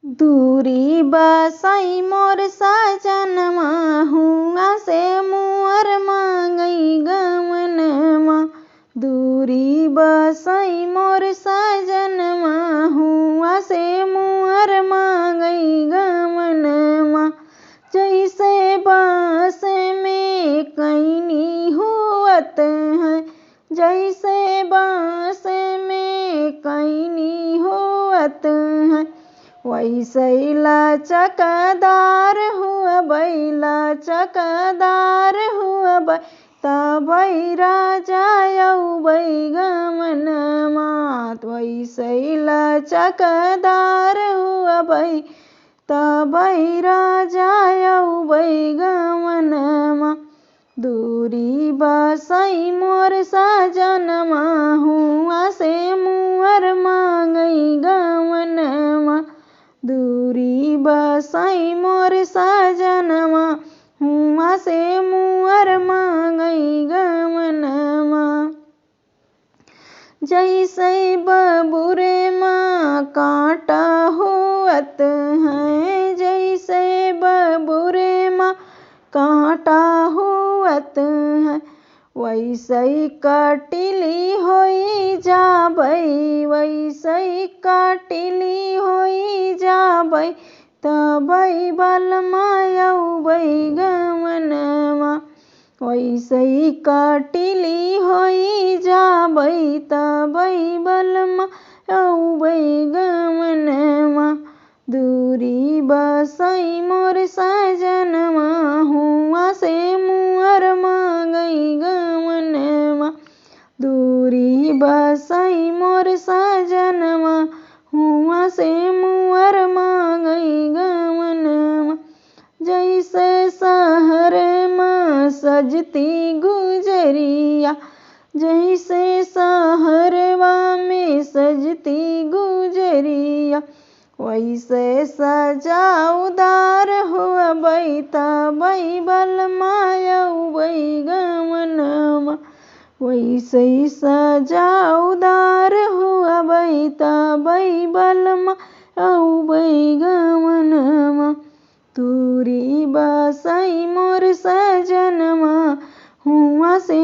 दूरी बसाई मोर सजनमा, हुआ से मुअर मांगई गमनमा। दूरी बसाई मोर सजनमा, हुआ से मुअर मांगई गमनमा। जैसे बाँस में कैनी हुअत है, जैसे बाँस में कैनी होत है, वैसे लचकदार हुआ बैला चकदार हुआ बै, तबै राजा अउबै गमनमा। वैसे लचकदार हुआ बै, तबै राजा अउबै गमनमा। दूरी बसाई मोर सजनमा, हुआ से मुअर मांगई गमनमा। दूरी बसाई मोर सजनमा, हुआ से मुअर मांगई गमनमा। जैसे बबुरे माँ कांटा होत है, जैसे बबुरे माँ कांटा होत है, वैसे कटिली होई जाबै, वैसे कटिली होई जाबै, तबै बलमा अउबै गमनमा। वैसे कटिली होई जाबै, तबै बलमा अउबै गमनमा। दूरी बसाई मोर सजनमा, हुआ से मुअर मांगई गमनमा। दूरी बसाई मोर सजनमा, हुआ से मुअर मांगई गमनमा। जैसे शहर में सजती गुजरिया, जैसे शहरवा में सजती गुजरिया, वैसे सजाउदार हुआ बै, तबै बलमा अउबै गमनमा। वैसे सजाउदार हुआ बै, तबै बलमा अउबै गमनमा। दूरी बसाई मोर सजनमा, हुआ से